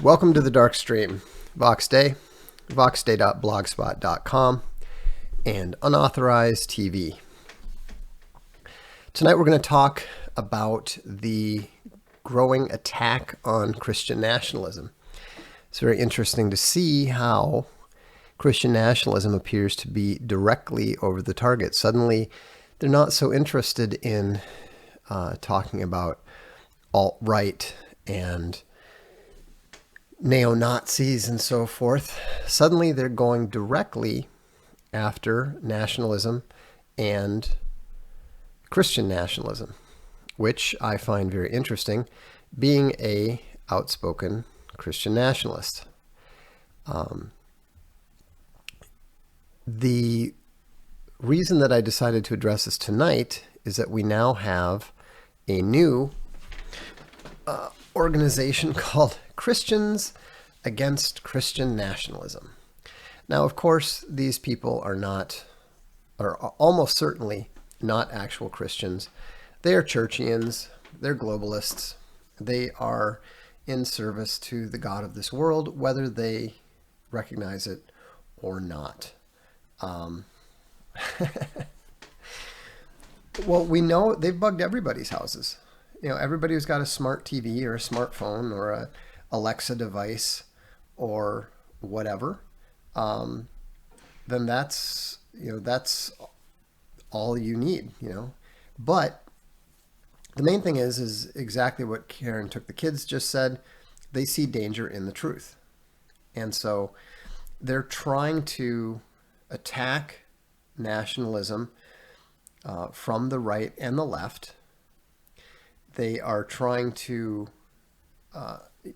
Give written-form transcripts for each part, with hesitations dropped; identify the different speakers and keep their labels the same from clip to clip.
Speaker 1: Welcome to the Darkstream, Voxday, voxday.blogspot.com, and Unauthorized TV. Tonight we're going to talk about the growing attack on Christian nationalism. It's very interesting to see how Christian nationalism appears to be directly over the target. Suddenly, they're not so interested in talking about alt-right and neo-Nazis and so forth. Suddenly they're going directly after nationalism and Christian nationalism, which I find very interesting, being a outspoken Christian nationalist. The reason that I decided to address this tonight is that we now have a new organization called Christians Against Christian Nationalism. Now, of course, these people are almost certainly not actual Christians. They are churchians, they're globalists, they are in service to the God of this world, whether they recognize it or not. Well, we know they've bugged everybody's houses. You know, everybody who's got a smart TV or a smartphone or a Alexa device or whatever, then that's all you need, But the main thing is exactly what Karen Took the Kids just said. They see danger in the truth. And so they're trying to attack nationalism from the right and the left. They are trying to,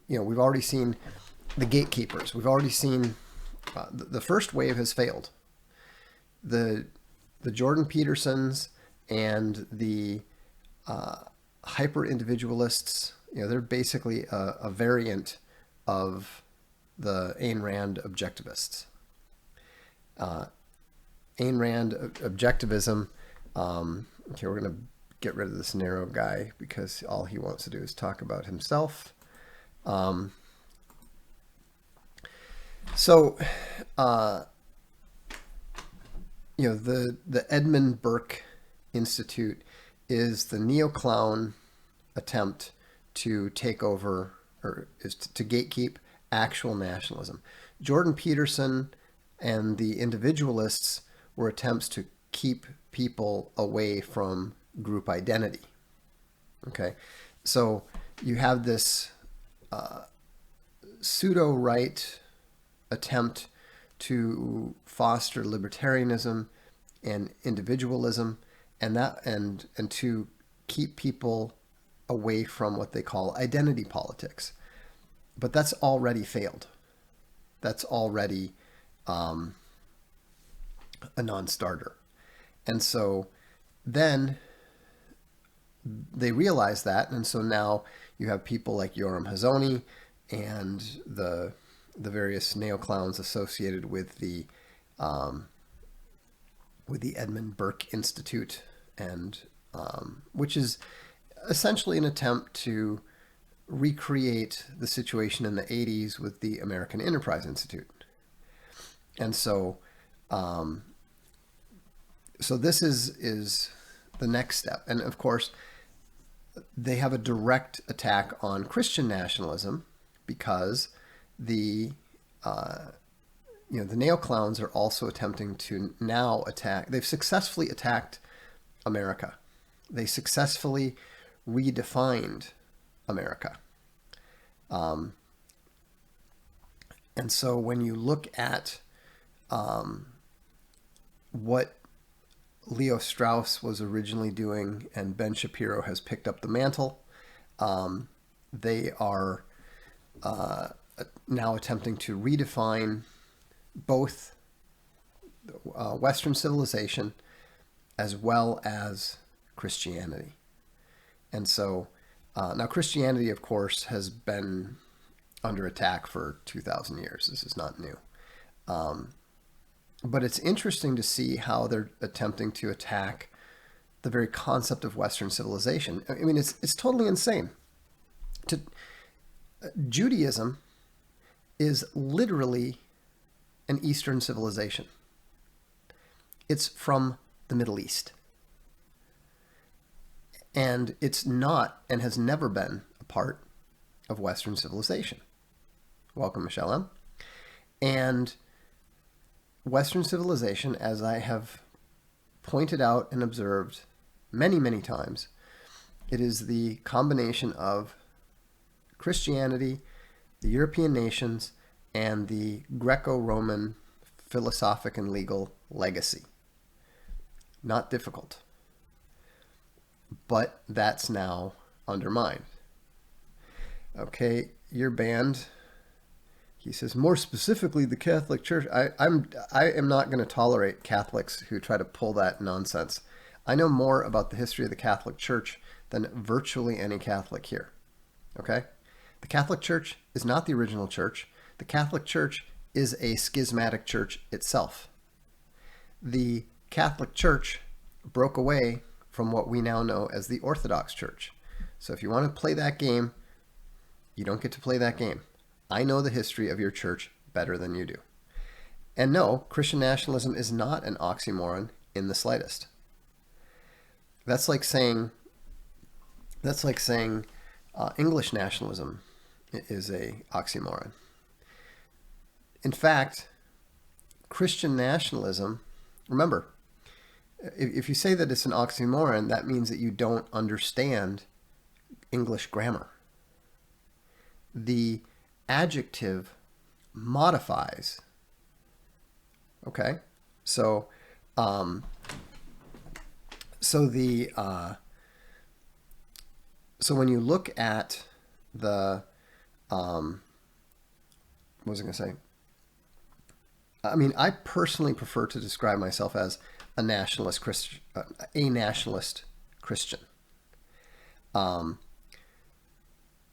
Speaker 1: we've already seen the gatekeepers. We've already seen the first wave has failed. The Jordan Petersons and the hyper-individualists, they're basically a variant of the Ayn Rand objectivists. Ayn Rand objectivism, okay, we're going to get rid of this narrow guy because all he wants to do is talk about himself. The Edmund Burke Institute is the neo-clown attempt to take over, or is to gatekeep actual nationalism. Jordan Peterson and the individualists were attempts to keep people away from group identity. Okay, so you have this pseudo-right attempt to foster libertarianism and individualism, and to keep people away from what they call identity politics. But that's already failed. That's already a non-starter. And so then they realize that, and so now you have people like Yoram Hazony and the various neo-clowns associated with the Edmund Burke Institute, and which is essentially an attempt to recreate the situation in the 80s with the American Enterprise Institute. And so this is the next step. And of course, they have a direct attack on Christian nationalism because the neo-clowns are also attempting to now attack. They've successfully attacked America. They successfully redefined America. And so when you look at what Leo Strauss was originally doing and Ben Shapiro has picked up the mantle, they are now attempting to redefine both Western civilization as well as Christianity. And so now Christianity, of course, has been under attack for 2,000 years. This is not new. But it's interesting to see how they're attempting to attack the very concept of Western civilization. I mean, it's totally insane. Judaism is literally an Eastern civilization. It's from the Middle East. And it's not and has never been a part of Western civilization. Welcome, Michelle M. And Western civilization, as I have pointed out and observed many, many times, it is the combination of Christianity, the European nations, and the Greco-Roman philosophic and legal legacy. Not difficult. But that's now undermined. Okay, you're banned. He says, more specifically, the Catholic Church. I am not going to tolerate Catholics who try to pull that nonsense. I know more about the history of the Catholic Church than virtually any Catholic here. Okay? The Catholic Church is not the original church. The Catholic Church is a schismatic church itself. The Catholic Church broke away from what we now know as the Orthodox Church. So if you want to play that game, you don't get to play that game. I know the history of your church better than you do. And no, Christian nationalism is not an oxymoron in the slightest. That's like saying English nationalism is a oxymoron. In fact, Christian nationalism, remember, if you say that it's an oxymoron, that means that you don't understand English grammar. The adjective modifies. Okay, so when you look at the what was I going to say? I mean, I personally prefer to describe myself as a nationalist Christian.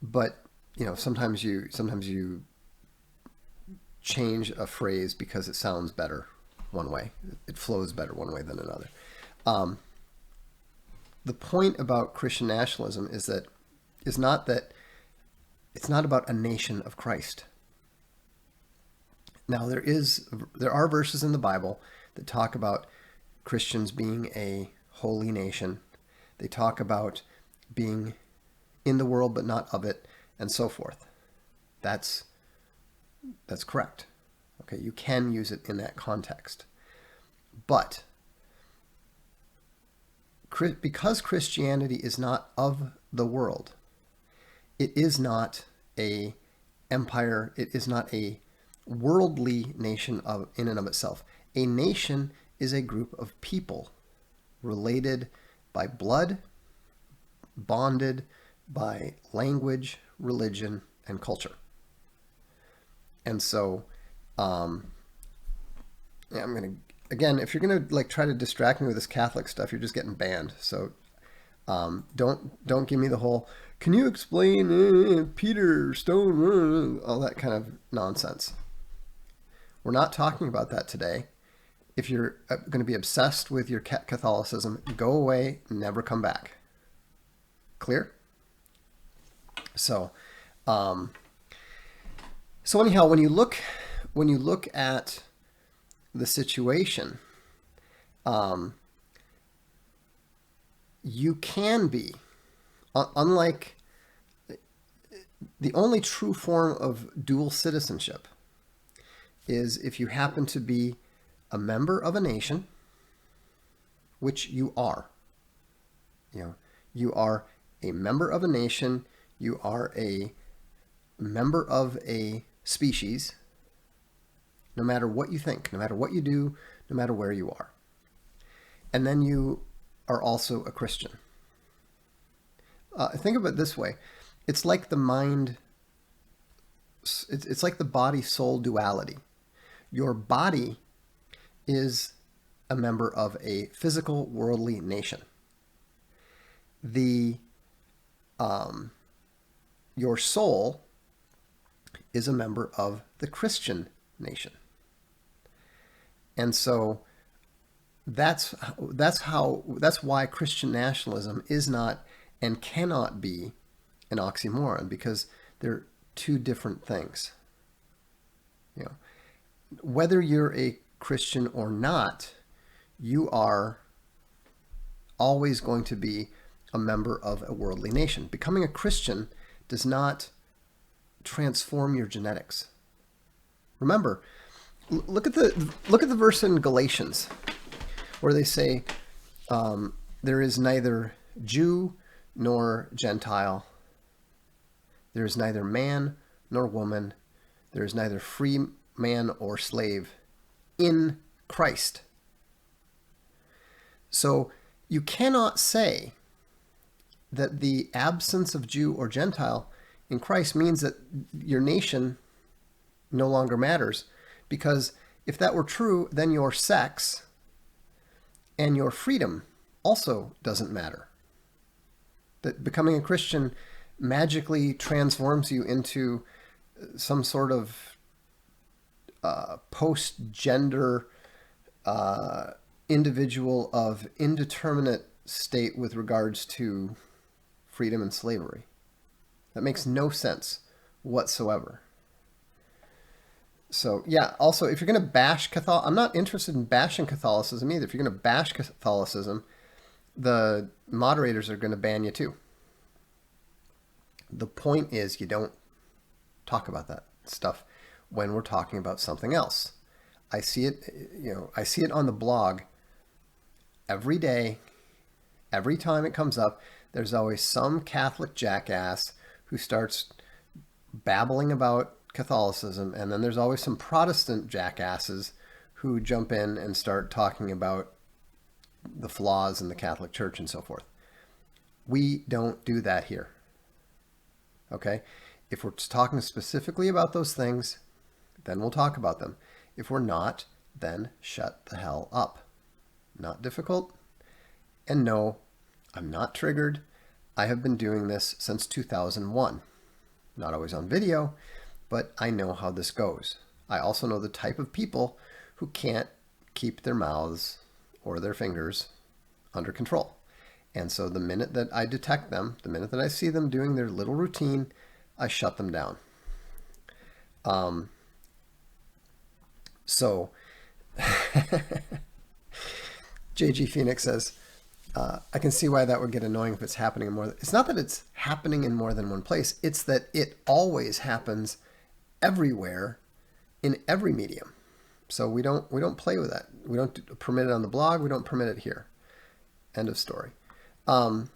Speaker 1: But sometimes you change a phrase because it sounds better one way. It flows better one way than another. The point about Christian nationalism is not that it's not about a nation of Christ. Now there are verses in the Bible that talk about Christians being a holy nation. They talk about being in the world but not of it, and so forth. That's correct. Okay, you can use it in that context. But because Christianity is not of the world, it is not a empire, it is not a worldly nation in and of itself. A nation is a group of people related by blood, bonded by language, religion, and culture. And so, I'm going to, again, if you're going to try to distract me with this Catholic stuff, you're just getting banned. So don't give me the whole, can you explain Peter Stone, all that kind of nonsense. We're not talking about that today. If you're going to be obsessed with your Catholicism, go away, never come back. Clear? So, anyhow, when you look at the situation, you can be, unlike the only true form of dual citizenship is if you happen to be a member of a nation, which you are. You are a member of a nation, you are a member of a species, no matter what you think, no matter what you do, no matter where you are. And then you are also a Christian. Think of it this way. It's like the mind, it's like the body-soul duality. Your body is a member of a physical, worldly nation. Your soul is a member of the Christian nation. And so that's why Christian nationalism is not and cannot be an oxymoron, because they're two different things. You know, whether you're a Christian or not, you are always going to be a member of a worldly nation. Becoming a Christian does not transform your genetics. Remember, look at the verse in Galatians where they say there is neither Jew nor Gentile, there is neither man nor woman, there is neither free man or slave in Christ. So you cannot say that the absence of Jew or Gentile in Christ means that your nation no longer matters, because if that were true, then your sex and your freedom also doesn't matter. That becoming a Christian magically transforms you into some sort of post-gender individual of indeterminate state with regards to freedom and slavery. That makes no sense whatsoever. So yeah, also if you're going to bash I'm not interested in bashing Catholicism either. If you're going to bash Catholicism, the moderators are going to ban you too. The point is you don't talk about that stuff when we're talking about something else. I see it on the blog every day. Every time it comes up, there's always some Catholic jackass who starts babbling about Catholicism, and then there's always some Protestant jackasses who jump in and start talking about the flaws in the Catholic Church and so forth. We don't do that here. Okay? If we're talking specifically about those things, then we'll talk about them. If we're not, then shut the hell up. Not difficult. And no, I'm not triggered. I have been doing this since 2001. Not always on video, but I know how this goes. I also know the type of people who can't keep their mouths or their fingers under control. And so the minute that I detect them, the minute that I see them doing their little routine, I shut them down. So JG Phoenix says, I can see why that would get annoying if it's happening in more. It's not that it's happening in more than one place. It's that it always happens everywhere in every medium. So we don't play with that. We don't permit it on the blog. We don't permit it here. End of story. Now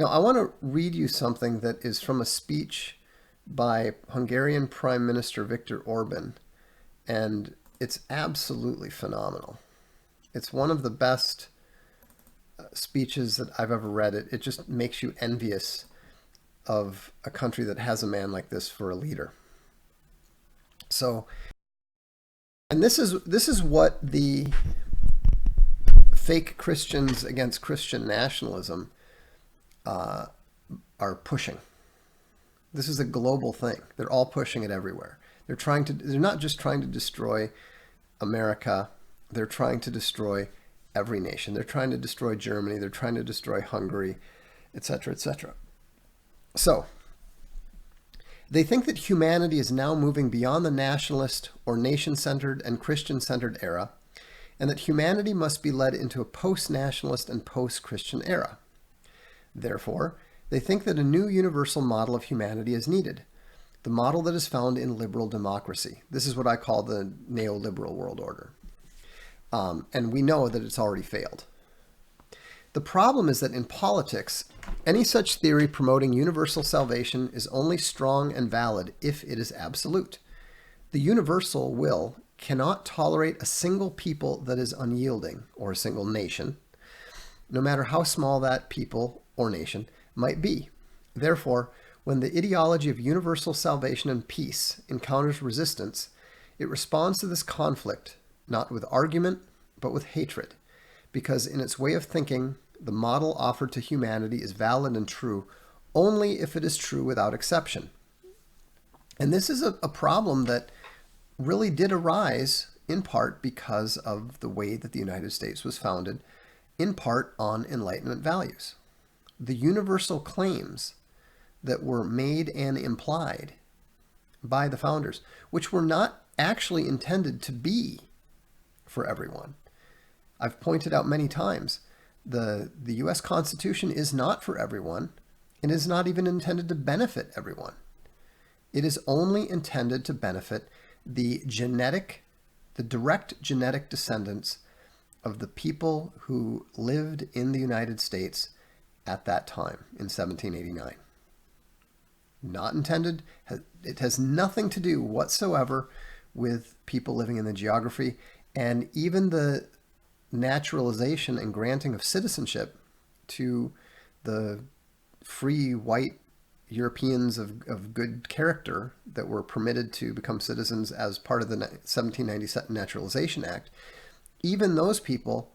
Speaker 1: I want to read you something that is from a speech by Hungarian Prime Minister Viktor Orban, and it's absolutely phenomenal. It's one of the best speeches that I've ever read. It just makes you envious of a country that has a man like this for a leader. So, and this is what the fake Christians against Christian nationalism are pushing. This is a global thing. They're all pushing it everywhere. They're not just trying to destroy America. They're trying to destroy every nation. They're trying to destroy Germany. They're trying to destroy Hungary, etc., etc. So, they think that humanity is now moving beyond the nationalist or nation-centered and Christian-centered era, and that humanity must be led into a post-nationalist and post-Christian era. Therefore, they think that a new universal model of humanity is needed, the model that is found in liberal democracy. This is what I call the neoliberal world order. And we know that it's already failed. The problem is that in politics, any such theory promoting universal salvation is only strong and valid if it is absolute. The universal will cannot tolerate a single people that is unyielding, or a single nation, no matter how small that people or nation might be. Therefore, when the ideology of universal salvation and peace encounters resistance, it responds to this conflict not with argument, but with hatred, because in its way of thinking, the model offered to humanity is valid and true only if it is true without exception. And this is a problem that really did arise in part because of the way that the United States was founded, in part on Enlightenment values. The universal claims that were made and implied by the founders, which were not actually intended to be for everyone. I've pointed out many times, the U.S. Constitution is not for everyone. It is not even intended to benefit everyone. It is only intended to benefit the direct genetic descendants of the people who lived in the United States at that time in 1789. Not intended, it has nothing to do whatsoever with people living in the geography, and even the naturalization and granting of citizenship to the free white Europeans of good character that were permitted to become citizens as part of the 1797 Naturalization Act, even those people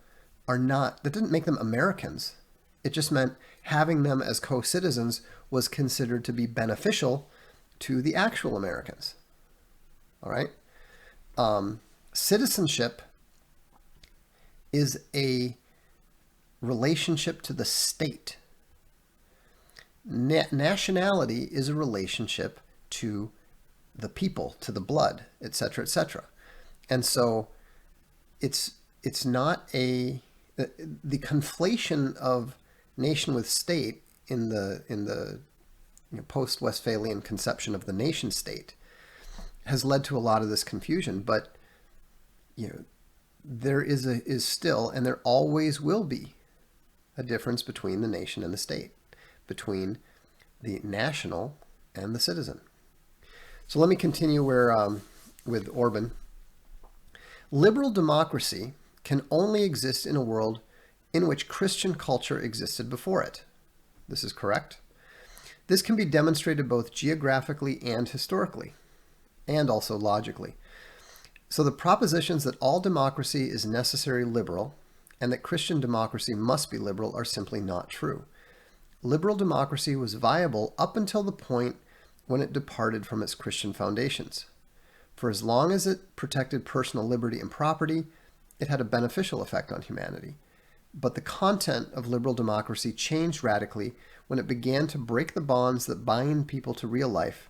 Speaker 1: that didn't make them Americans. It just meant having them as co-citizens was considered to be beneficial to the actual Americans. All right? Citizenship is a relationship to the state. Nationality is a relationship to the people, to the blood, etc., etc. And so it's not the conflation of nation with state in the post-Westphalian conception of the nation state has led to a lot of this confusion. But there is still, and there always will be, a difference between the nation and the state, between the national and the citizen. So let me continue with Orban. Liberal democracy can only exist in a world in which Christian culture existed before it. This is correct. This can be demonstrated both geographically and historically, and also logically. So the propositions that all democracy is necessarily liberal and that Christian democracy must be liberal are simply not true. Liberal democracy was viable up until the point when it departed from its Christian foundations. For as long as it protected personal liberty and property, it had a beneficial effect on humanity. But the content of liberal democracy changed radically when it began to break the bonds that bind people to real life,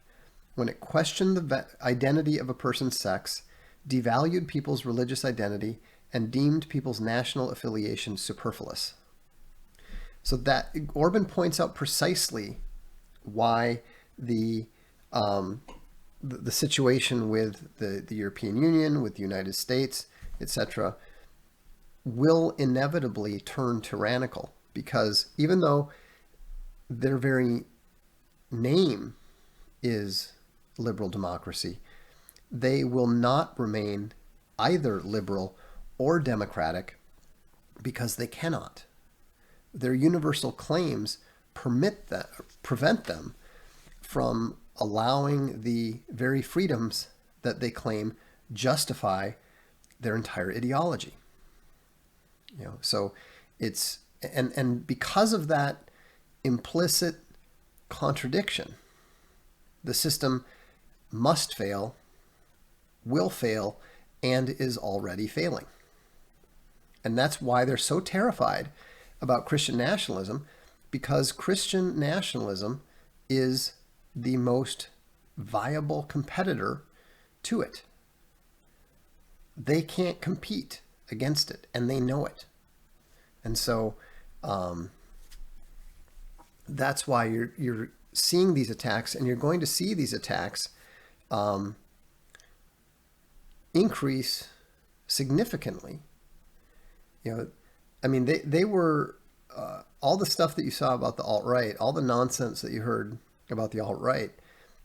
Speaker 1: when it questioned the identity of a person's sex, devalued people's religious identity, and deemed people's national affiliation superfluous. So that Orban points out precisely why the situation with the European Union, with the United States, etc., will inevitably turn tyrannical, because even though their very name is liberal democracy, they will not remain either liberal or democratic because they cannot. Their universal claims prevent them from allowing the very freedoms that they claim justify their entire ideology. So it's and because of that implicit contradiction, the system must fail, will fail, and is already failing. And that's why they're so terrified about Christian nationalism, because Christian nationalism is the most viable competitor to it. They can't compete against it, and they know it. And so that's why you're seeing these attacks, and you're going to see these attacks increase significantly. They were all the stuff that you saw about the alt-right, all the nonsense that you heard about the alt-right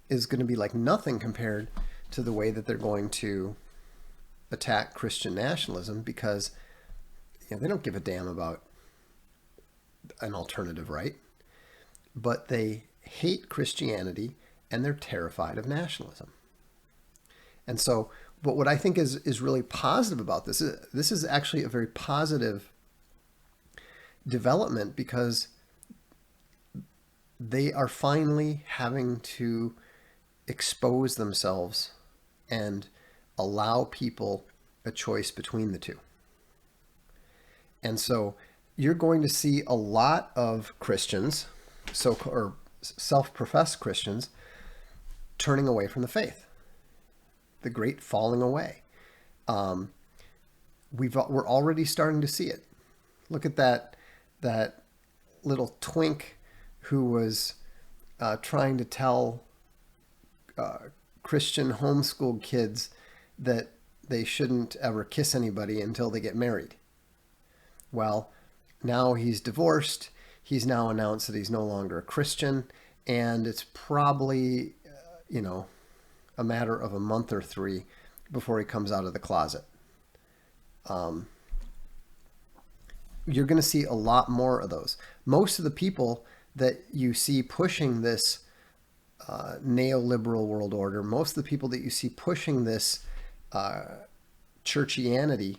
Speaker 1: is going to be like nothing compared to the way that they're going to attack Christian nationalism, because they don't give a damn about an alternative right, but they hate Christianity and they're terrified of nationalism. And so, but what I think is really positive about this is actually a very positive development, because they are finally having to expose themselves and allow people a choice between the two. And so you're going to see a lot of Christians, or self-professed Christians, turning away from the faith, the great falling away. We're already starting to see it. Look at that little twink who was trying to tell Christian homeschooled kids that they shouldn't ever kiss anybody until they get married. Well, now he's divorced. He's now announced that he's no longer a Christian, and it's probably, a matter of a month or 3 before he comes out of the closet. You're going to see a lot more of those. Most of the people that you see pushing this neoliberal world order, most of the people that you see pushing this churchianity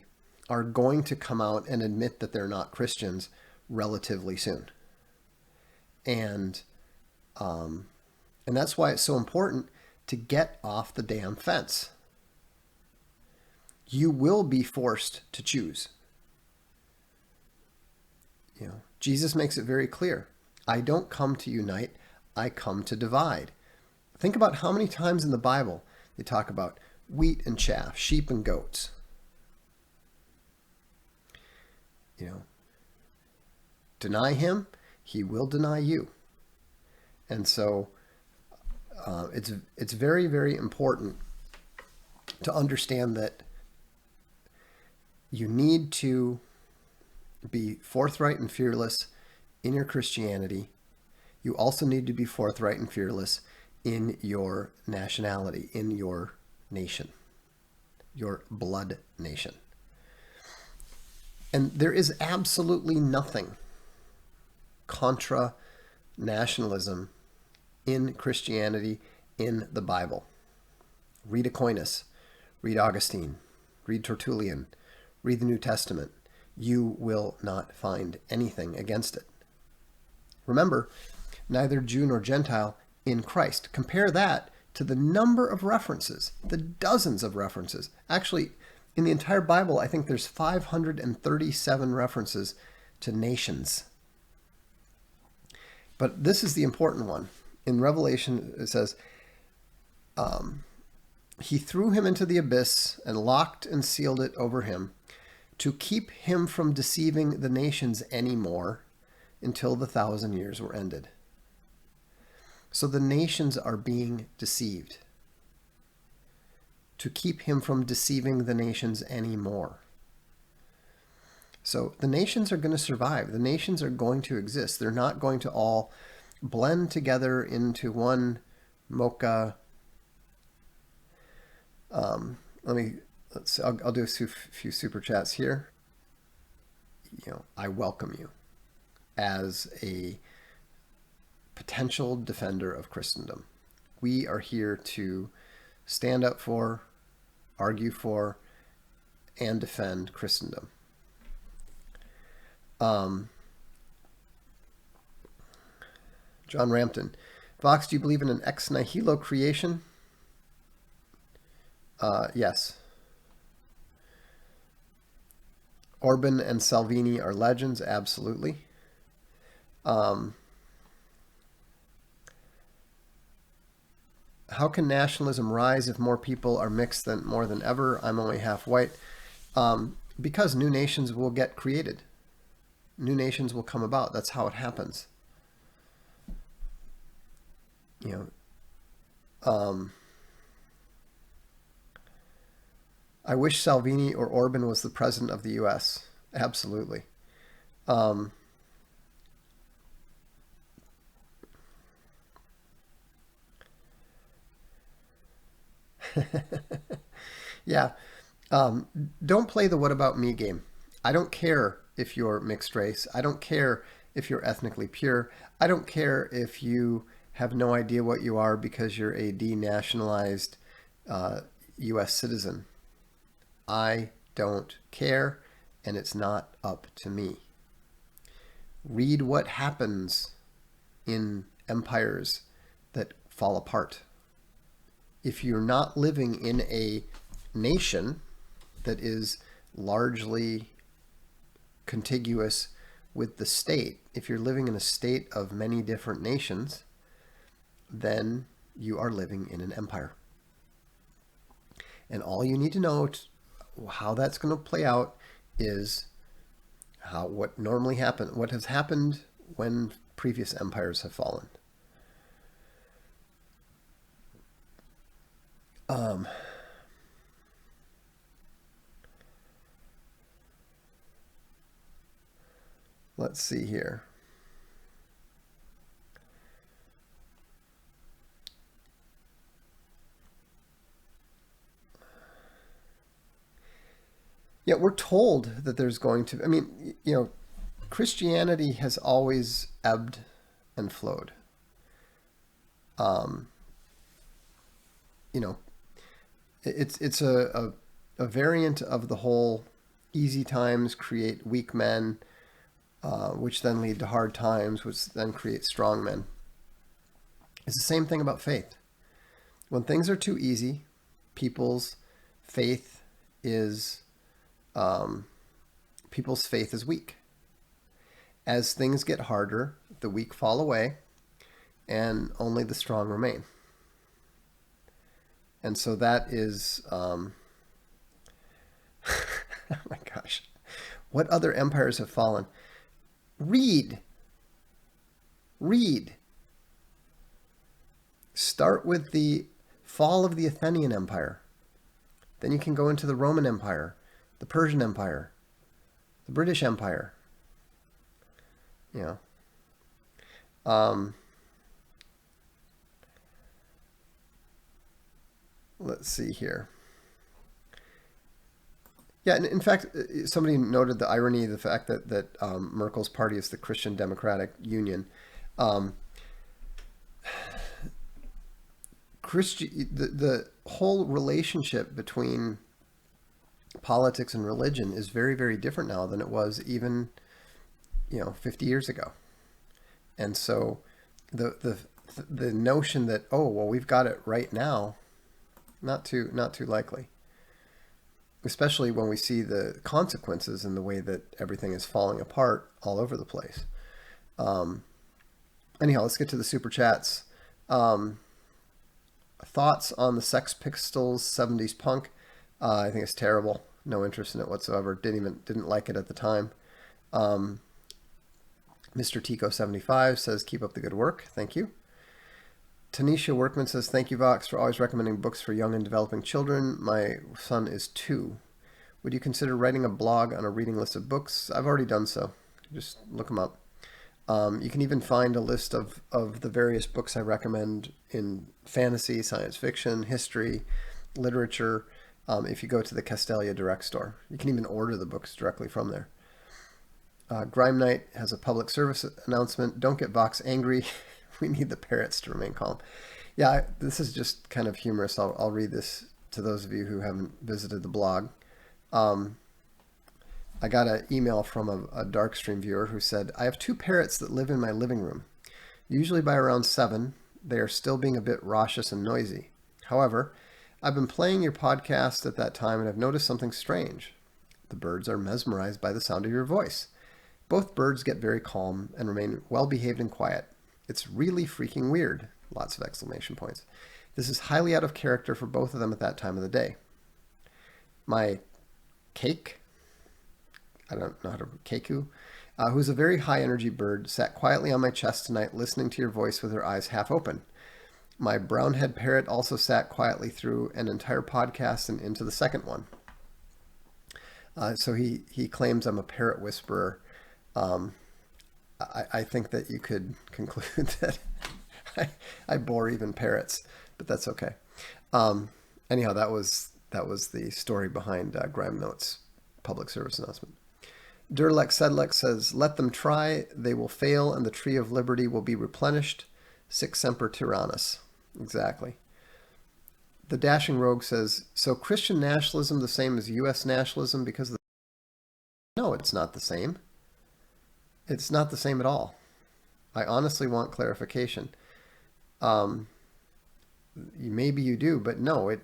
Speaker 1: are going to come out and admit that they're not Christians relatively soon. And that's why it's so important to get off the damn fence. You will be forced to choose. Jesus makes it very clear. I don't come to unite, I come to divide. Think about how many times in the Bible they talk about wheat and chaff, sheep and goats. Deny him, he will deny you. And so it's very, very important to understand that you need to be forthright and fearless in your Christianity. You also need to be forthright and fearless in your nationality, in your nation, your blood nation. And there is absolutely nothing contra nationalism in Christianity in the Bible. Read Aquinas, read Augustine, read Tertullian, read the New Testament. You will not find anything against it. Remember, neither Jew nor Gentile in Christ. Compare that to the number of references, the dozens of references. Actually, in the entire Bible, I think there's 537 references to nations. But this is the important one. In Revelation, it says, he threw him into the abyss and locked and sealed it over him to keep him from deceiving the nations anymore until the 1,000 years were ended. So the nations are being deceived to keep him from deceiving the nations anymore. So the nations are going to survive. The nations are going to exist. They're not going to all blend together into one mocha. Let's see, I'll do a few super chats here. I welcome you as a potential defender of Christendom. We are here to stand up for, argue for, and defend Christendom. John Rampton. Vox, do you believe in an ex nihilo creation? Yes. Orban and Salvini are legends, absolutely. How can nationalism rise if more people are mixed more than ever? I'm only half white. Because new nations will get created. New nations will come about. That's how it happens. I wish Salvini or Orban was the president of the U.S. Absolutely. Yeah. Don't play the what about me game. I don't care if you're mixed race. I don't care if you're ethnically pure. I don't care if you have no idea what you are because you're a denationalized U.S. citizen. I don't care, and it's not up to me. Read what happens in empires that fall apart. If you're not living in a nation that is largely contiguous with the state, if you're living in a state of many different nations, then you are living in an empire. And all you need to know how that's going to play out is what normally happen, what has happened when previous empires have fallen. Let's see here. Yeah, we're told that there's going to, I mean, Christianity has always ebbed and flowed. Um, you know, it's a variant of the whole easy times create weak men, which then lead to hard times, which then create strong men. It's the same thing about faith. When things are too easy, people's faith is people's faith is weak. As things get harder, the weak fall away, and only the strong remain. And so that is, oh my gosh, what other empires have fallen? Read. Start with the fall of the Athenian Empire. Then you can go into the Roman Empire, the Persian Empire, the British Empire. Let's see here. Yeah, in fact, somebody noted the irony of the fact that Merkel's party is the Christian Democratic Union. The whole relationship between politics and religion is very, very different now than it was even 50 years ago. And so the notion that, oh well, we've got it right now, not too likely, especially when we see the consequences in the way that everything is falling apart all over the place. Anyhow, let's get to the super chats. Thoughts on the Sex Pistols 70s punk? I think it's terrible. No interest in it whatsoever. Didn't like it at the time. Mr. Tico 75 says, keep up the good work. Thank you. Tanisha Workman says, thank you, Vox, for always recommending books for young and developing children. My son is 2. Would you consider writing a blog on a reading list of books? I've already done so. Just look them up. You can even find a list of the various books I recommend in fantasy, science fiction, history, literature, if you go to the Castelia Direct store. You can even order the books directly from there. Grime Knight has a public service announcement. Don't get Vox angry. We need the parrots to remain calm. Yeah, this is just kind of humorous. I'll read this to those of you who haven't visited the blog. I got an email from a Darkstream viewer who said, I have 2 parrots that live in my living room. Usually by around 7, they are still being a bit raucous and noisy. However, I've been playing your podcast at that time and I've noticed something strange. The birds are mesmerized by the sound of your voice. Both birds get very calm and remain well behaved and quiet. It's really freaking weird. Lots of exclamation points. This is highly out of character for both of them at that time of the day. My cake, I don't know how to, Keku, who's a very high energy bird, sat quietly on my chest tonight listening to your voice with her eyes half open. My brownhead parrot also sat quietly through an entire podcast and into the second one. So he claims I'm a parrot whisperer. I think that you could conclude that I bore even parrots, but that's okay. Anyhow, that was the story behind Grime Notes' public service announcement. Durlex Sedlex says, let them try, they will fail, and the tree of liberty will be replenished. Sic semper tyrannis. Exactly. The Dashing Rogue says, so Christian nationalism the same as U.S. nationalism because of the... No, it's not the same. It's not the same at all. I honestly want clarification. Maybe you do, but no,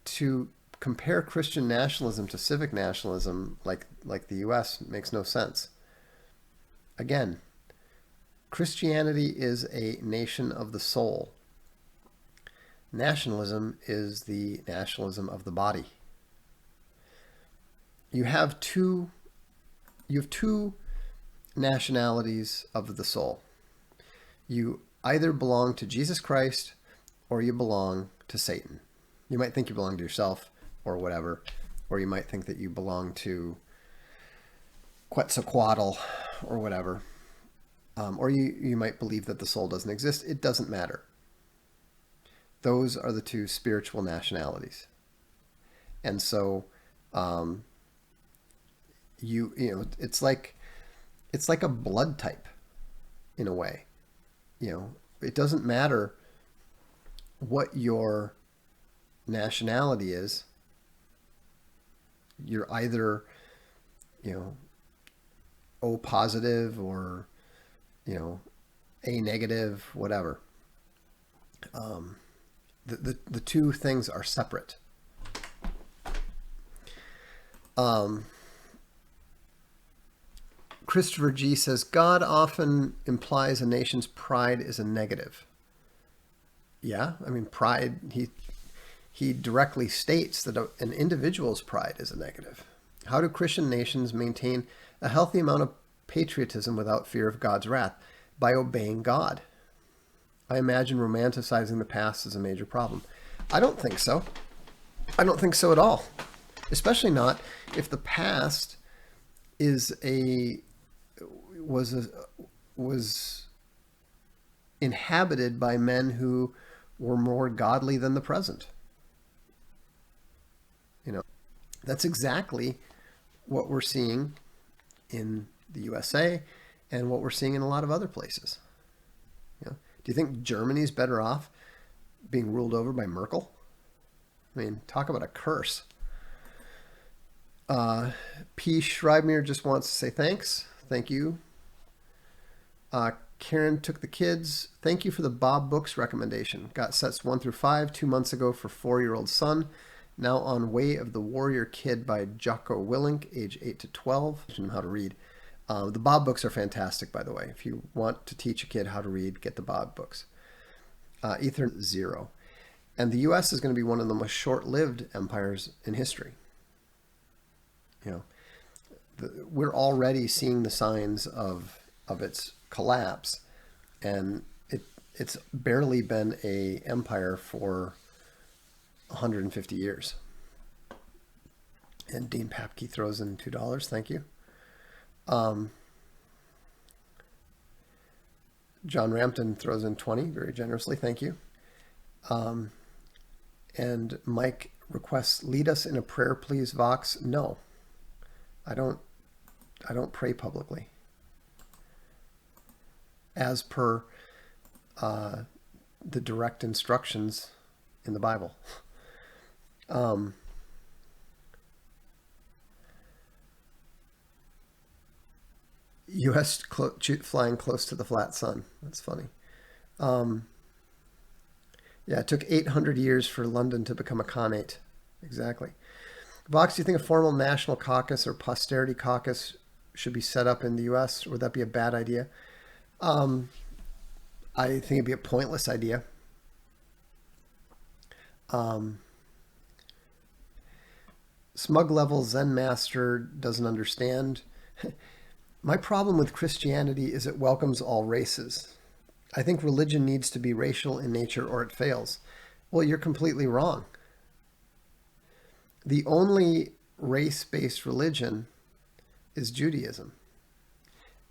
Speaker 1: to compare Christian nationalism to civic nationalism like the U.S. makes no sense. Again, Christianity is a nation of the soul. Nationalism is the nationalism of the body. You have two nationalities of the soul. You either belong to Jesus Christ or you belong to Satan. You might think you belong to yourself or whatever, or you might think that you belong to Quetzalcoatl or whatever. Or you might believe that the soul doesn't exist. It doesn't matter. Those are the two spiritual nationalities. And so you know, it's like a blood type in a way. You know, it doesn't matter what your nationality is. You're either, you know, O positive or, you know, A negative, whatever. The two things are separate. Christopher G says, God often implies a nation's pride is a negative. Yeah, I mean, pride, he directly states that an individual's pride is a negative. How do Christian nations maintain a healthy amount of patriotism without fear of God's wrath? By obeying God. I imagine romanticizing the past is a major problem. I don't think so. I don't think so at all. Especially not if the past was inhabited by men who were more godly than the present. You know, that's exactly what we're seeing in the USA and what we're seeing in a lot of other places. You know, do you think Germany's better off being ruled over by Merkel? I mean, talk about a curse. P. Schreibmeier just wants to say thanks. Thank you. Karen took the kids. Thank you for the Bob Books recommendation. Got sets 1 through 5 2 months ago for 4-year-old son. Now on Way of the Warrior Kid by Jocko Willink, age 8 to 12. Teaching him how to read. The Bob Books are fantastic, by the way. If you want to teach a kid how to read, get the Bob Books. Ether 0. And the U.S. is going to be one of the most short-lived empires in history. You know, we're already seeing the signs of its collapse, and it's barely been an empire for 150 years. And Dean Papke throws in $2. Thank you. John Rampton throws in 20 very generously. Thank you. And Mike requests, lead us in a prayer, please, Vox. No, I don't pray publicly. As per the direct instructions in the Bible. U.S. flying close to the flat sun. That's funny. Yeah, it took 800 years for London to become a Khanate. Exactly. Vox, do you think a formal national caucus or posterity caucus should be set up in the U.S.? Would that be a bad idea? I think it'd be a pointless idea. Smug level Zen master doesn't understand. My problem with Christianity is it welcomes all races. I think religion needs to be racial in nature or it fails. Well, you're completely wrong. The only race-based religion is Judaism.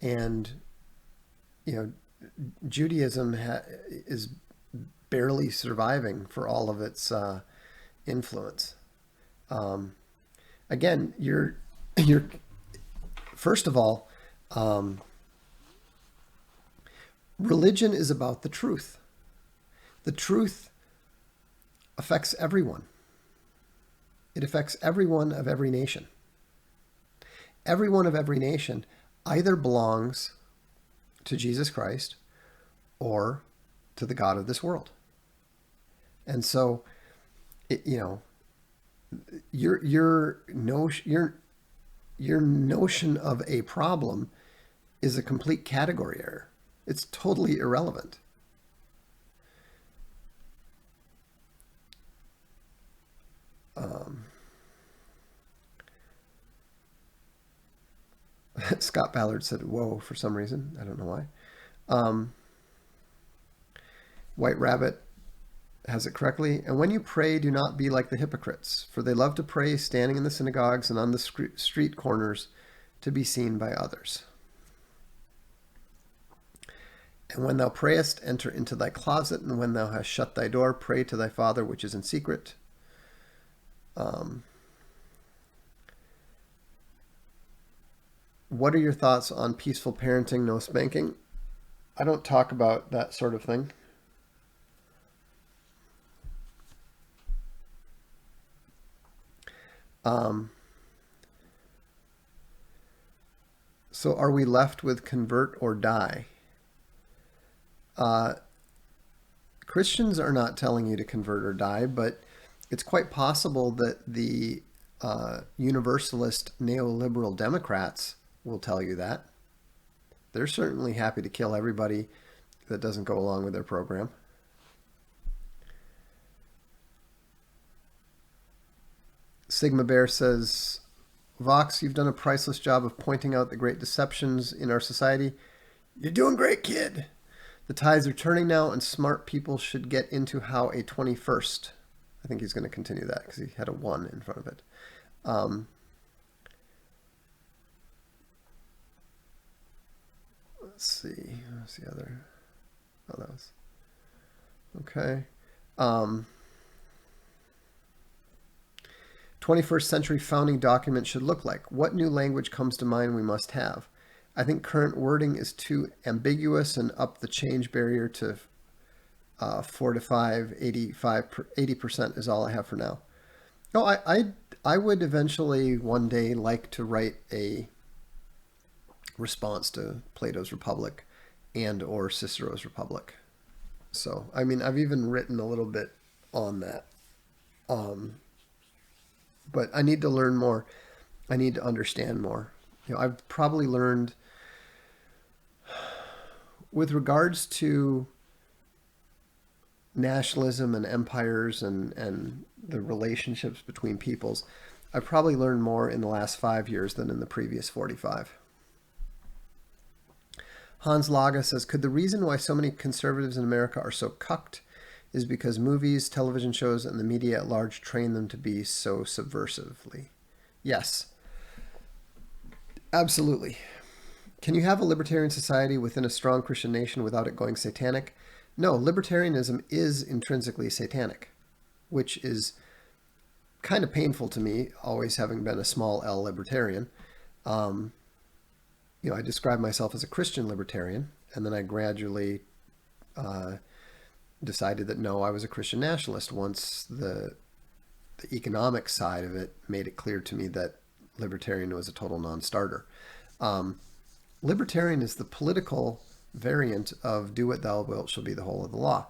Speaker 1: And, you know, Judaism is barely surviving for all of its influence. Again, you're first of all, religion is about the truth. The truth affects everyone. It affects everyone of every nation. Everyone of every nation either belongs to Jesus Christ or to the God of this world. And so, you know, your notion of a problem is a complete category error. It's totally irrelevant. Scott Ballard said, whoa, for some reason. I don't know why. White Rabbit has it correctly. And when you pray, do not be like the hypocrites, for they love to pray standing in the synagogues and on the street corners to be seen by others. And when thou prayest, enter into thy closet, and when thou hast shut thy door, pray to thy Father which is in secret. What are your thoughts on peaceful parenting, no spanking? I don't talk about that sort of thing. So are we left with convert or die? Christians are not telling you to convert or die, but it's quite possible that the universalist neoliberal Democrats will tell you that. They're certainly happy to kill everybody that doesn't go along with their program. Sigma Bear says, Vox, you've done a priceless job of pointing out the great deceptions in our society. You're doing great, kid. The tides are turning now, and smart people should get into how a 21st. I think he's going to continue that because he had a 1 in front of it. Let's see. What's the other? Oh, that was. Okay. 21st century founding document should look like. What new language comes to mind we must have? I think current wording is too ambiguous and up the change barrier to 4 to 5, 80% is all I have for now. No, I would eventually one day like to write a response to Plato's Republic and or Cicero's Republic. So, I mean, I've even written a little bit on that. But I need to learn more. I need to understand more. I've probably learned with regards to nationalism and empires and the relationships between peoples, I've probably learned more in the last 5 years than in the previous 45. Hans Laga says, could the reason why so many conservatives in America are so cucked is because movies, television shows, and the media at large train them to be so subversively? Yes, absolutely. Can you have a libertarian society within a strong Christian nation without it going satanic? No, libertarianism is intrinsically satanic, which is kind of painful to me, always having been a small L libertarian. I describe myself as a Christian libertarian, and then I gradually decided that no, I was a Christian nationalist once the economic side of it made it clear to me that libertarian was a total non-starter. Libertarian is the political variant of do what thou wilt shall be the whole of the law.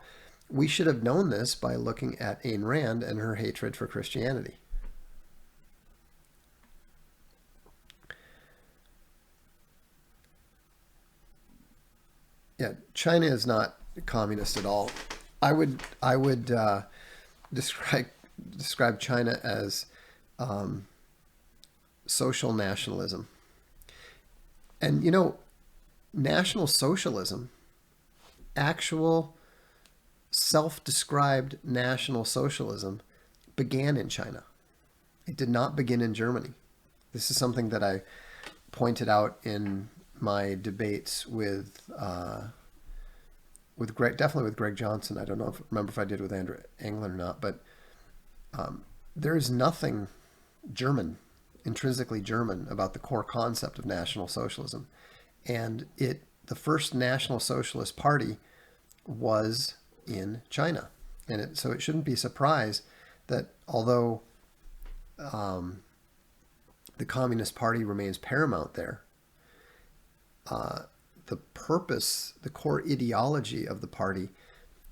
Speaker 1: We should have known this by looking at Ayn Rand and her hatred for Christianity. Yeah, China is not communist at all. I would describe China as social nationalism. And National Socialism, actual self-described National Socialism, began in China. It did not begin in Germany. This is something that I pointed out in my debates with Greg, definitely with Greg Johnson. I don't remember if I did with Andrew Anglin or not, but there is nothing German, intrinsically German, about the core concept of National Socialism. And the first National Socialist Party was in China. And so it shouldn't be a surprise that although the Communist Party remains paramount there, the purpose, the core ideology of the party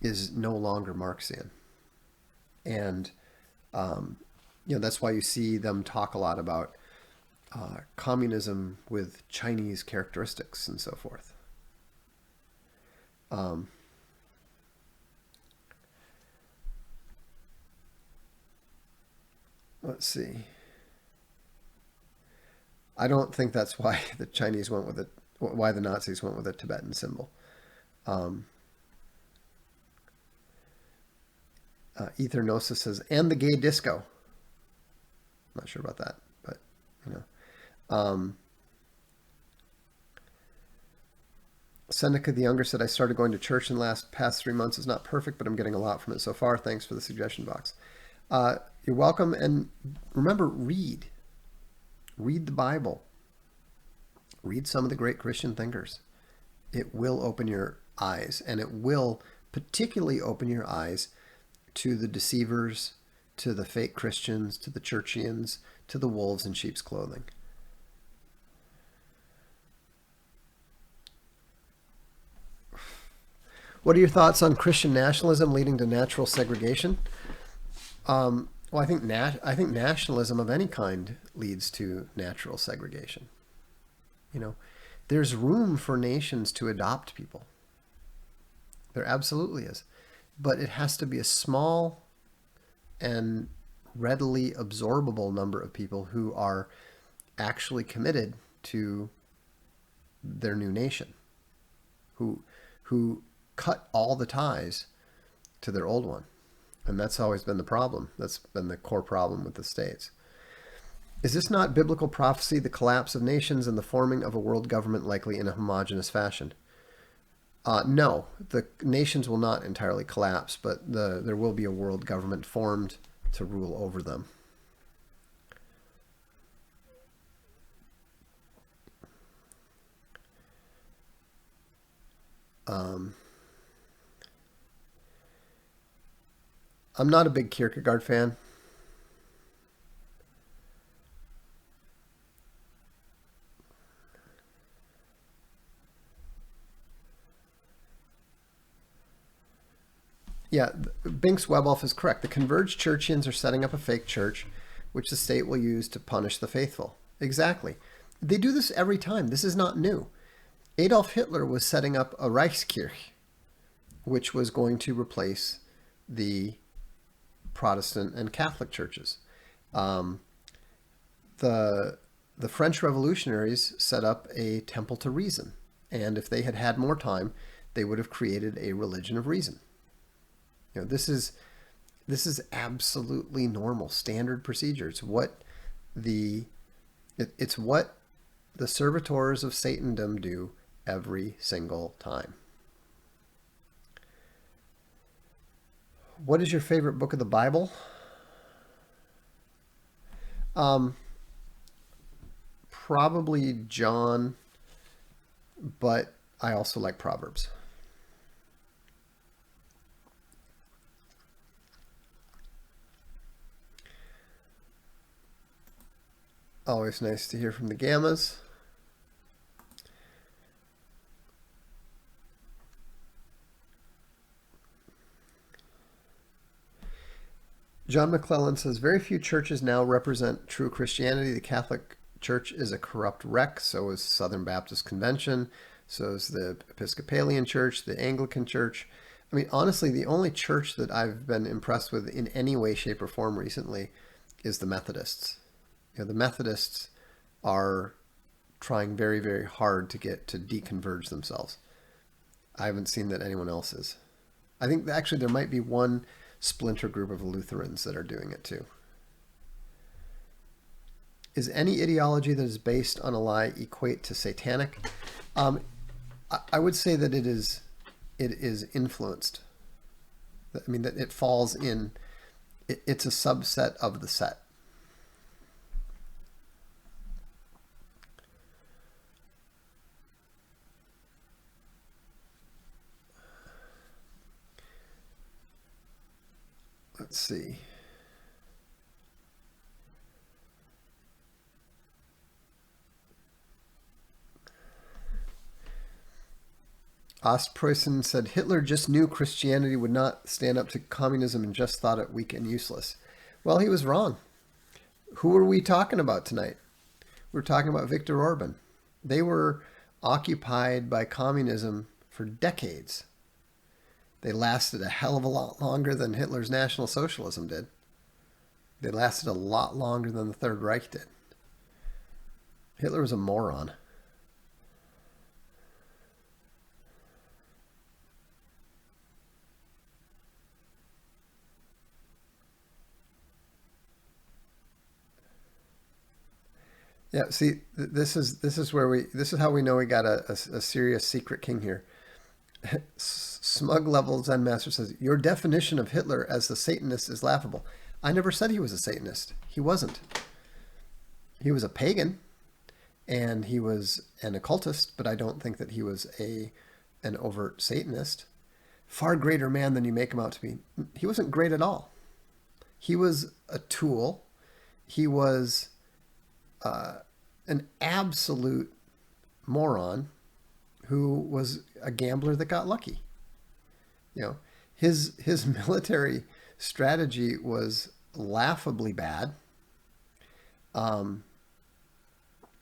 Speaker 1: is no longer Marxian. And, that's why you see them talk a lot about communism with Chinese characteristics and so forth. Um, let's see. I don't think that's why the Chinese went with it, why the Nazis went with a Tibetan symbol. Um, Ether Gnosis says, and the gay disco. Not sure about that, but you know. Seneca the Younger said, I started going to church in the past 3 months. It's not perfect, but I'm getting a lot from it so far. Thanks for the suggestion box. You're welcome. And remember, read. Read the Bible. Read some of the great Christian thinkers. It will open your eyes, and it will particularly open your eyes to the deceivers, to the fake Christians, to the churchians, to the wolves in sheep's clothing. What are your thoughts on Christian nationalism leading to natural segregation? Well, I think nationalism of any kind leads to natural segregation. You know, there's room for nations to adopt people. There absolutely is. But it has to be a small and readily absorbable number of people who are actually committed to their new nation, who cut all the ties to their old one. And that's always been the problem. That's been the core problem with the states. Is this not biblical prophecy, the collapse of nations and the forming of a world government likely in a homogeneous fashion? No, the nations will not entirely collapse, but there will be a world government formed to rule over them. I'm not a big Kierkegaard fan. Yeah, Binks Webelf is correct. The converged churchians are setting up a fake church, which the state will use to punish the faithful. Exactly. They do this every time. This is not new. Adolf Hitler was setting up a Reichskirche, which was going to replace the Protestant and Catholic churches. The French revolutionaries set up a temple to reason, and if they had had more time, they would have created a religion of reason. You know, this is absolutely normal, standard procedure. It's what the servitors of Satandom do every single time. What is your favorite book of the Bible? Probably John, but I also like Proverbs. Always nice to hear from the Gammas. John McClellan says, very few churches now represent true Christianity. The Catholic Church is a corrupt wreck. So is Southern Baptist Convention. So is the Episcopalian Church, the Anglican Church. I mean, honestly, the only church that I've been impressed with in any way, shape, or form recently is the Methodists. You know, the Methodists are trying very, very hard to get to deconverge themselves. I haven't seen that anyone else is. I think actually there might be one splinter group of Lutherans that are doing it too. Is any ideology that is based on a lie equate to satanic? I would say that it is influenced. I mean, that it falls in, it's a subset of the set. Let's see. Ostpreußen said Hitler just knew Christianity would not stand up to communism and just thought it weak and useless. Well, he was wrong. Who were we talking about tonight? We're talking about Viktor Orban. They were occupied by communism for decades. They lasted a hell of a lot longer than Hitler's National Socialism did. They lasted a lot longer than the Third Reich did. Hitler was a moron. Yeah, see, this is where this is how we know we got a serious secret king here. Smug level Zen master says your definition of Hitler as the Satanist is laughable. I never said he was a Satanist. He wasn't. He was a pagan, and he was an occultist, but I don't think that he was an overt Satanist. Far greater man than you make him out to be. He wasn't great at all. He was a tool. He was an absolute moron who was a gambler that got lucky. You know, his military strategy was laughably bad.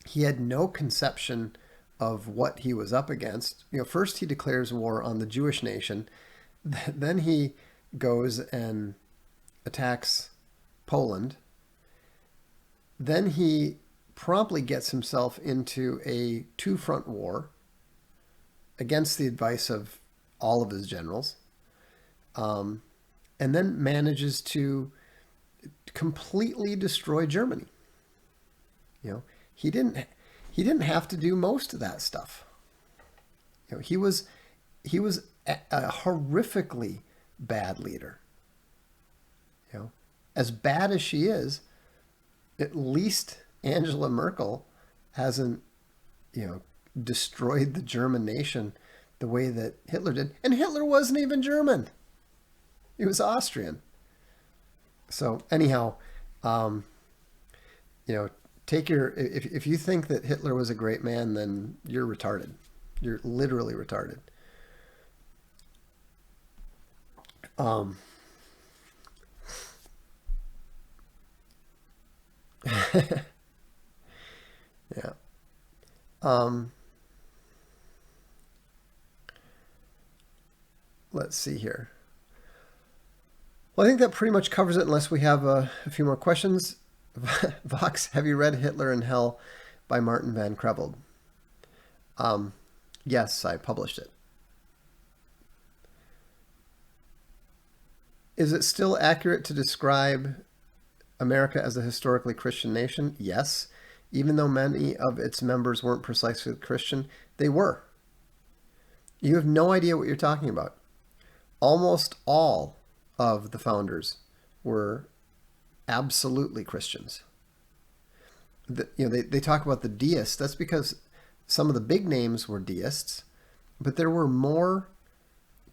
Speaker 1: He had no conception of what he was up against. You know, first he declares war on the Jewish nation, then he goes and attacks Poland. Then he promptly gets himself into a two-front war against the advice of all of his generals, and then manages to completely destroy Germany. You know, he didn't have to do most of that stuff. You know, he was a horrifically bad leader. You know, as bad as she is, at least Angela Merkel hasn't, you know, destroyed the German nation the way that Hitler did. And Hitler wasn't even German. He was Austrian. So anyhow, you know, if you think that Hitler was a great man, then you're retarded. You're literally retarded. Yeah. Let's see here. Well, I think that pretty much covers it unless we have a few more questions. Vox, have you read Hitler in Hell by Martin van Creveld? Yes, I published it. Is it still accurate to describe America as a historically Christian nation? Yes. Even though many of its members weren't precisely Christian, they were. You have no idea what you're talking about. Almost all of the founders were absolutely Christians. You know, they talk about the deists. That's because some of the big names were deists, but there were more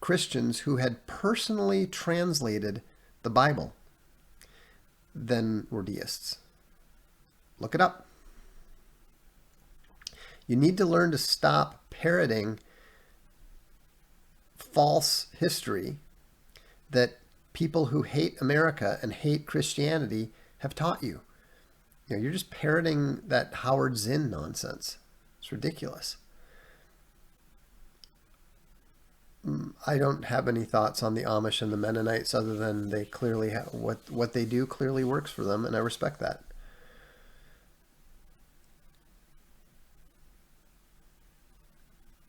Speaker 1: Christians who had personally translated the Bible than were deists. Look it up. You need to learn to stop parroting false history that people who hate America and hate Christianity have taught you. You know, you're just parroting that Howard Zinn nonsense. It's ridiculous. I don't have any thoughts on the Amish and the Mennonites other than they clearly have, what they do clearly works for them, and I respect that.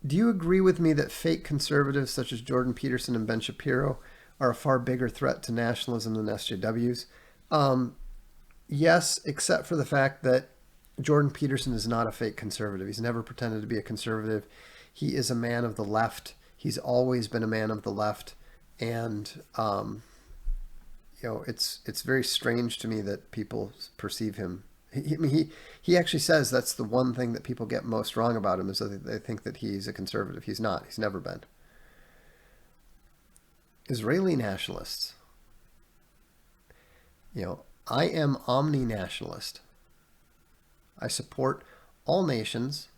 Speaker 1: Do you agree with me that fake conservatives such as Jordan Peterson and Ben Shapiro are a far bigger threat to nationalism than SJWs? Yes, except for the fact that Jordan Peterson is not a fake conservative. He's never pretended to be a conservative. He is a man of the left. He's always been a man of the left. And, you know, it's very strange to me that people perceive him. He actually says that's the one thing that people get most wrong about him is that they think that he's a conservative. He's not. He's never been. Israeli nationalists. You know, I am omni-nationalist. I support all nations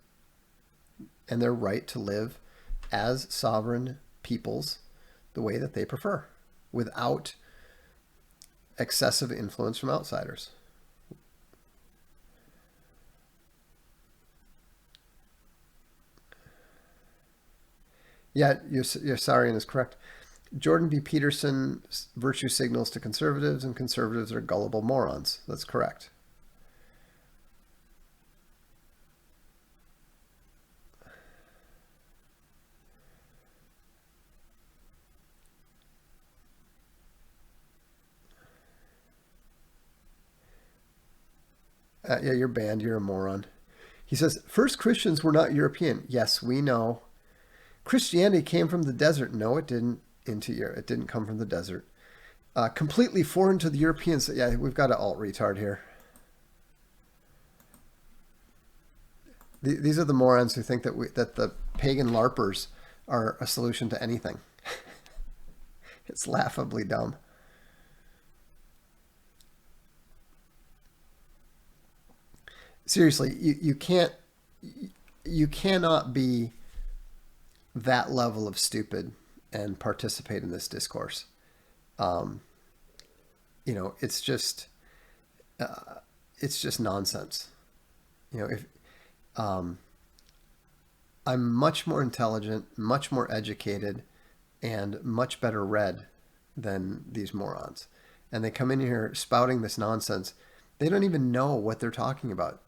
Speaker 1: and their right to live as sovereign peoples the way that they prefer, without excessive influence from outsiders. Yeah, Yossarian is correct. Jordan B. Peterson, virtue signals to conservatives, and conservatives are gullible morons. That's correct. Yeah, you're banned. You're a moron. He says, first Christians were not European. Yes, we know. Christianity came from the desert. No, it didn't. Into Europe. It didn't come from the desert. Completely foreign to the Europeans. Yeah, we've got an alt retard here. These are the morons who think that the pagan LARPers are a solution to anything. It's laughably dumb. Seriously, you cannot be that level of stupid and participate in this discourse. Um, it's just nonsense. If um, I'm much more intelligent, much more educated, and much better read than these morons, and they come in here spouting this nonsense. They don't even know what they're talking about.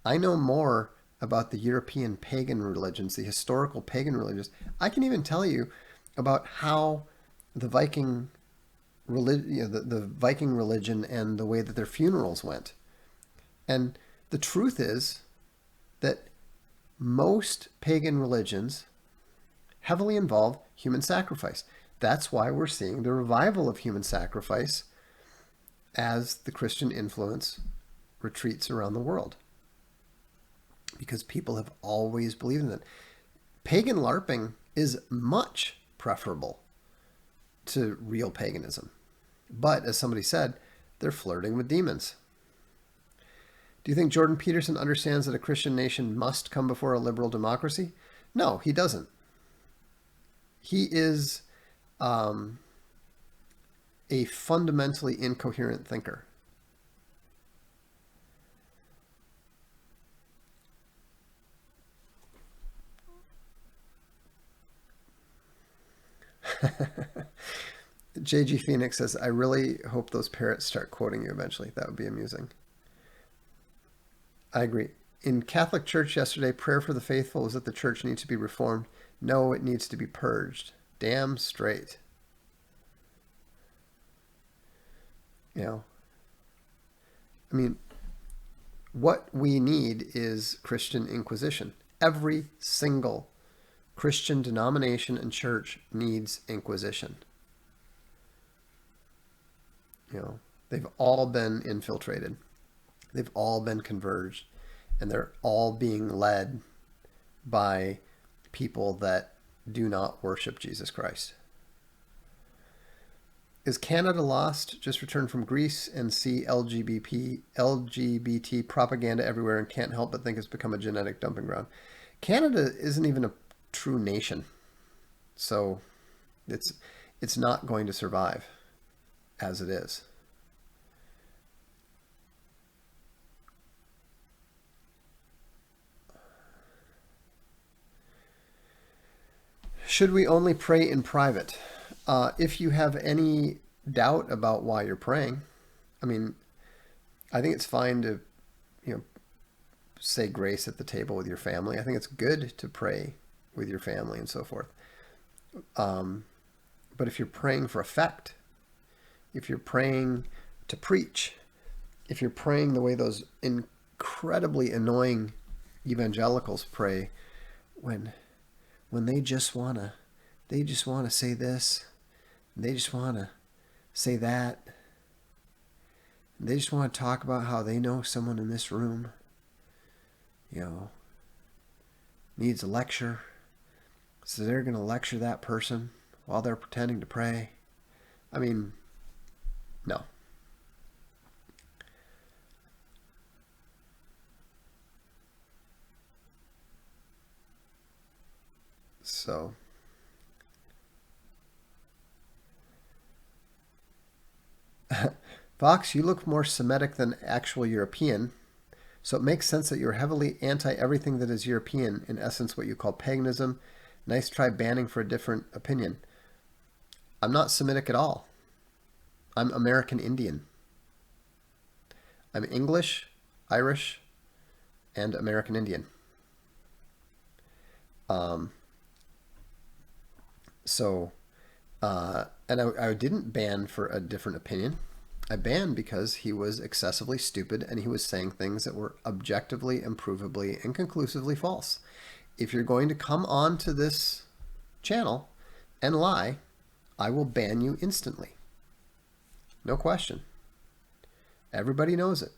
Speaker 1: I know more about the European pagan religions, the historical pagan religions. I can even tell you about how the Viking religion, the Viking religion, and the way that their funerals went. And the truth is that most pagan religions heavily involve human sacrifice. That's why we're seeing the revival of human sacrifice as the Christian influence retreats around the world. Because people have always believed in it. Pagan LARPing is much preferable to real paganism. But, as somebody said, they're flirting with demons. Do you think Jordan Peterson understands that a Christian nation must come before a liberal democracy? No, he doesn't. He is a fundamentally incoherent thinker. JG Phoenix says, I really hope those parrots start quoting you eventually. That would be amusing. I agree. In Catholic Church yesterday, prayer for the faithful is that the church needs to be reformed. No, it needs to be purged. Damn straight. I mean, what we need is Christian Inquisition. Every single Christian denomination and church needs Inquisition. They've all been infiltrated. They've all been converged. And they're all being led by people that do not worship Jesus Christ. Is Canada lost? Just returned from Greece and see LGBT propaganda everywhere and can't help but think it's become a genetic dumping ground. Canada isn't even a true nation. So it's not going to survive as it is. Should we only pray in private? If you have any doubt about why you're praying, I mean, I think it's fine to, say grace at the table with your family. I think it's good to pray with your family and so forth. But if you're praying for effect, if you're praying to preach, if you're praying the way those incredibly annoying evangelicals pray, when they just wanna say this, and they just wanna say that, and they just want to talk about how they know someone in this room, needs a lecture, so they're gonna lecture that person while they're pretending to pray. I mean, no. So, Fox, you look more Semitic than actual European, so it makes sense that you're heavily anti-everything that is European, in essence what you call paganism. Nice try banning for a different opinion. I'm not Semitic at all. I'm American Indian. I'm English, Irish, and American Indian. Um, so, and I didn't ban for a different opinion. I banned because he was excessively stupid and he was saying things that were objectively, improvably, and conclusively false. If you're going to come on to this channel and lie, I will ban you instantly. No question. Everybody knows it.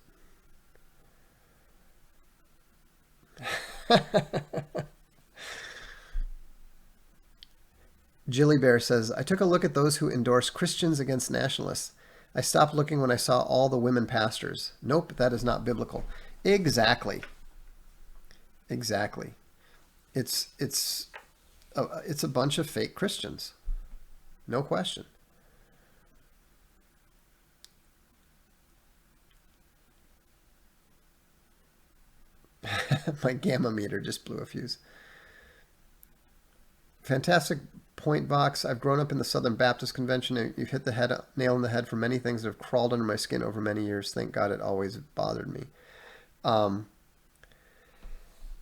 Speaker 1: Jilly Bear says, I took a look at those who endorse Christians against nationalists. I stopped looking when I saw all the women pastors. Nope, that is not biblical. Exactly. Exactly. It's a bunch of fake Christians. No question. My gamma meter just blew a fuse. Fantastic point, Vox. I've grown up in the Southern Baptist Convention, and you've hit the nail on the head for many things that have crawled under my skin over many years. Thank God it always bothered me.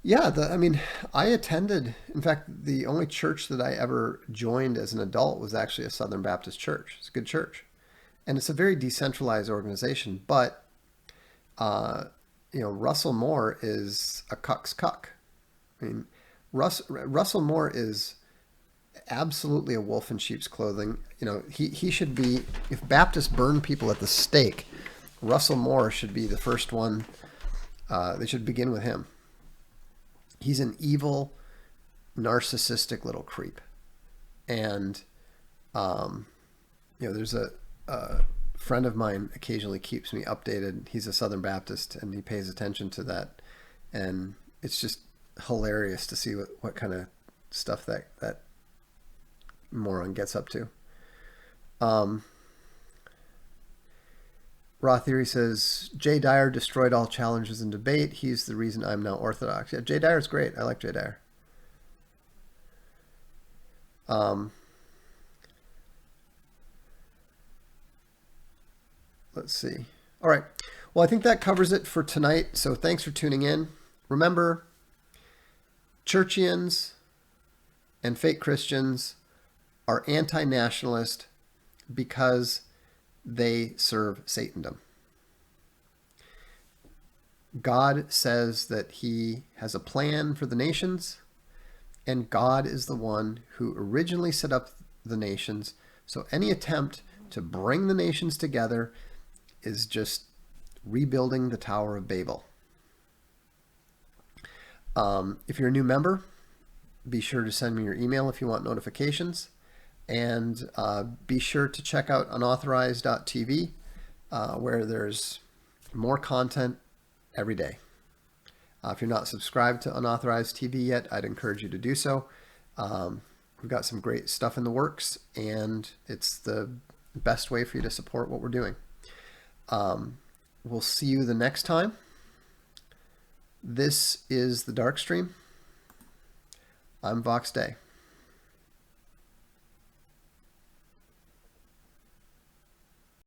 Speaker 1: Yeah, I mean, I attended, in fact, the only church that I ever joined as an adult was actually a Southern Baptist church. It's a good church. And it's a very decentralized organization, but, Russell Moore is a cuck's cuck. I mean, Russell Moore is absolutely a wolf in sheep's clothing. He should be, if Baptists burn people at the stake, Russell Moore should be the first one. They should begin with him. He's an evil, narcissistic little creep. And, there's a friend of mine occasionally keeps me updated. He's a Southern Baptist and he pays attention to that. And it's just hilarious to see what kind of stuff that moron gets up to. Raw Theory says, Jay Dyer destroyed all challenges in debate. He's the reason I'm now Orthodox. Yeah, Jay Dyer's great. I like Jay Dyer. Let's see. All right. Well, I think that covers it for tonight. So thanks for tuning in. Remember, Churchians and fake Christians are anti-nationalist because they serve Satandom. God says that he has a plan for the nations, and God is the one who originally set up the nations. So any attempt to bring the nations together is just rebuilding the Tower of Babel. If you're a new member, be sure to send me your email if you want notifications. And be sure to check out unauthorized.tv, where there's more content every day. If you're not subscribed to Unauthorized TV yet, I'd encourage you to do so. We've got some great stuff in the works, and it's the best way for you to support what we're doing. We'll see you the next time. This is the Darkstream. I'm Vox Day.